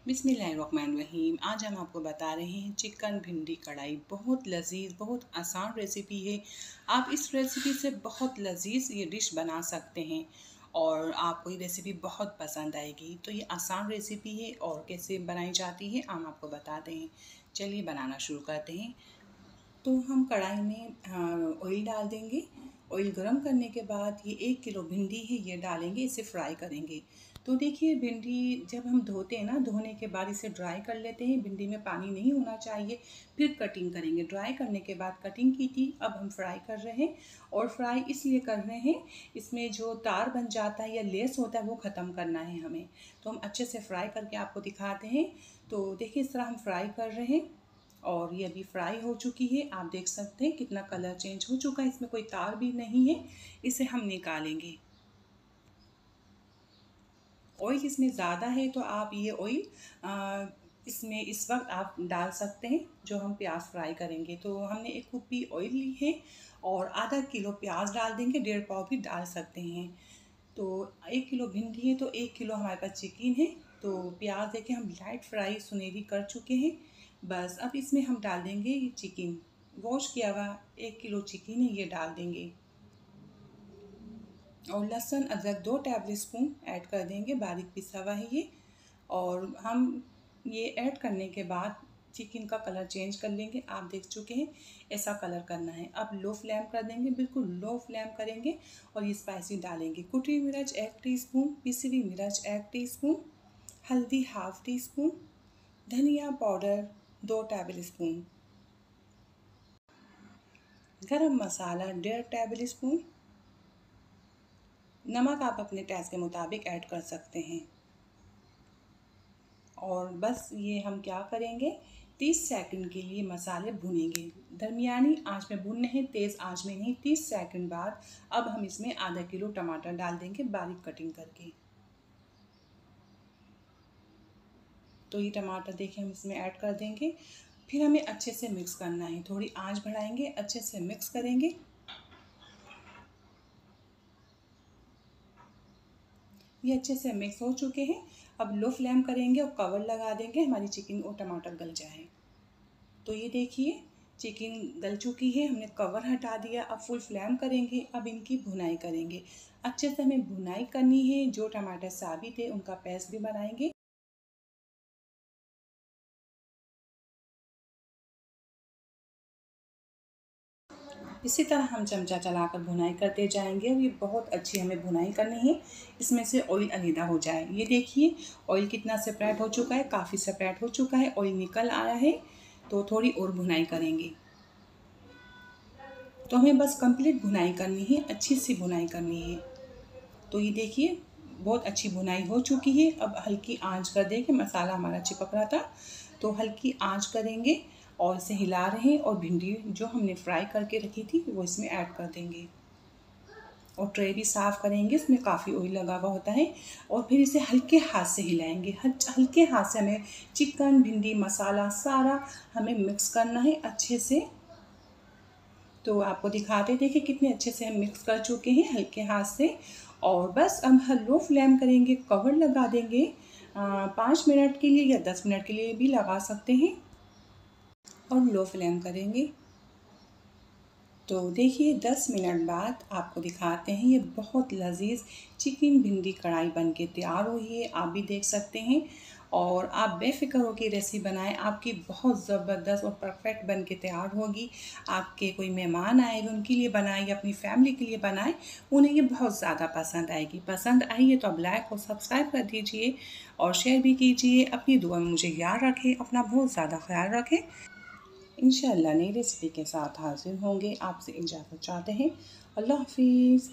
बिस्मिल्लाहिर्रहमानिर्रहीम। आज हम आपको बता रहे हैं चिकन भिंडी कढ़ाई। बहुत लजीज, बहुत आसान रेसिपी है। आप इस रेसिपी से बहुत लजीज ये डिश बना सकते हैं और आपको ये रेसिपी बहुत पसंद आएगी। तो ये आसान रेसिपी है और कैसे बनाई जाती है हम आपको बताते हैं। चलिए बनाना शुरू करते हैं। तो हम कढ़ाई में ऑयल डाल देंगे। ऑयल गरम करने के बाद ये 1 किलो भिंडी है ये डालेंगे, इसे फ्राई करेंगे। तो देखिए भिंडी जब हम धोते हैं ना, धोने के बाद इसे ड्राई कर लेते हैं। भिंडी में पानी नहीं होना चाहिए। फिर कटिंग करेंगे। ड्राई करने के बाद कटिंग की थी, अब हम फ्राई कर रहे हैं। और फ्राई इसलिए कर रहे हैं, इसमें जो तार बन जाता है या लेस होता है वो ख़त्म करना है हमें। तो हम अच्छे से फ्राई करके आपको दिखाते हैं। तो देखिए इस तरह हम फ्राई कर रहे हैं और ये अभी फ्राई हो चुकी है। आप देख सकते हैं कितना कलर चेंज हो चुका है, इसमें कोई तार भी नहीं है। इसे हम निकालेंगे। ऑयल इसमें ज़्यादा है तो आप ये ऑयल इसमें इस वक्त आप डाल सकते हैं जो हम प्याज फ्राई करेंगे। तो हमने 1 कुप्पी ऑयल ली है और आधा किलो प्याज डाल देंगे, 1.5 पाव भी डाल सकते हैं। तो 1 किलो भिंडी है तो 1 किलो हमारे पास चिकन है। तो प्याज देखिए हम लाइट फ्राई सुनहरी कर चुके हैं। बस अब इसमें हम डाल देंगे ये चिकन, वॉश किया हुआ 1 किलो चिकन है ये डाल देंगे। और लहसुन अदरक 2 टेबल स्पून ऐड कर देंगे, बारीक पिसा हुआ है ये। और हम ये ऐड करने के बाद चिकन का कलर चेंज कर लेंगे। आप देख चुके हैं ऐसा कलर करना है। अब लो फ्लेम कर देंगे, बिल्कुल लो फ्लेम करेंगे और ये स्पाइसी डालेंगे। कुटी मिर्च 1 टीस्पून, पिसी हुई मिर्च 1 टीस्पून, हल्दी ½ टीस्पून, धनिया पाउडर 2 टेबल स्पून, गरम मसाला 1.5 टेबल स्पून, नमक आप अपने टेस्ट के मुताबिक ऐड कर सकते हैं। और बस ये हम क्या करेंगे, 30 सेकंड के लिए मसाले भुनेंगे। दरमियानी आंच में भूनने हैं, तेज़ आंच में नहीं। 30 सेकंड बाद अब हम इसमें आधा किलो टमाटर डाल देंगे बारीक कटिंग करके। तो ये टमाटर देखिए हम इसमें ऐड कर देंगे। फिर हमें अच्छे से मिक्स करना है, थोड़ी आंच बढ़ाएंगे, अच्छे से मिक्स करेंगे। ये अच्छे से मिक्स हो चुके हैं। अब लो फ्लेम करेंगे और कवर लगा देंगे, हमारी चिकन और टमाटर गल जाए। तो ये देखिए चिकन गल चुकी है, हमने कवर हटा दिया। अब फुल फ्लेम करेंगे, अब इनकी भुनाई करेंगे। अच्छे से हमें भुनाई करनी है। जो टमाटर साबित है उनका पेस्ट भी बनाएंगे। इसी तरह हम चमचा चलाकर भुनाई करते जाएंगे और ये बहुत अच्छी हमें भुनाई करनी है, इसमें से ऑयल अलग हो जाए। ये देखिए ऑयल कितना सेपरेट हो चुका है, काफ़ी सेपरेट हो चुका है, ऑयल निकल आया है। तो थोड़ी और भुनाई करेंगे। तो हमें बस कंप्लीट भुनाई करनी है, अच्छी सी भुनाई करनी है। तो ये देखिए बहुत अच्छी भुनाई हो चुकी है। अब हल्की आंच कर देंगे, मसाला हमारा चिपक रहा था तो हल्की आंच करेंगे और इसे हिला रहे हैं। और भिंडी जो हमने फ्राई करके रखी थी वो इसमें ऐड कर देंगे। और ट्रे भी साफ़ करेंगे, इसमें काफ़ी ऑयल लगा हुआ होता है। और फिर इसे हल्के हाथ से हिलाएंगे। हल्के हाथ से हमें चिकन, भिंडी, मसाला सारा हमें मिक्स करना है अच्छे से। तो आपको दिखाते देखिए कितने अच्छे से हम मिक्स कर चुके हैं हल्के हाथ से। और बस अब हम लो फ्लेम करेंगे, कवर लगा देंगे 5 मिनट के लिए या 10 मिनट के लिए भी लगा सकते हैं। और लो फ्लेम करेंगे। तो देखिए 10 मिनट बाद आपको दिखाते हैं ये बहुत लजीज चिकन भिंडी कढ़ाई बनके तैयार हुई है। आप भी देख सकते हैं और आप बेफिक्र होकर रेसिपी बनाएं, आपकी बहुत ज़बरदस्त और परफेक्ट बनके तैयार होगी। आपके कोई मेहमान आएंगे उनके लिए बनाएं या अपनी फैमिली के लिए बनाएं, उन्हें ये बहुत ज़्यादा पसंद आएगी। पसंद आई है तो आप लाइक और सब्सक्राइब कर दीजिए और शेयर भी कीजिए। अपनी दुआ में मुझे याद रखें, अपना बहुत ज़्यादा ख्याल रखें। इंशाअल्लाह नई रेसिपी के साथ हाजिर होंगे। आपसे इजाज़त चाहते हैं। अल्लाह हाफिज़।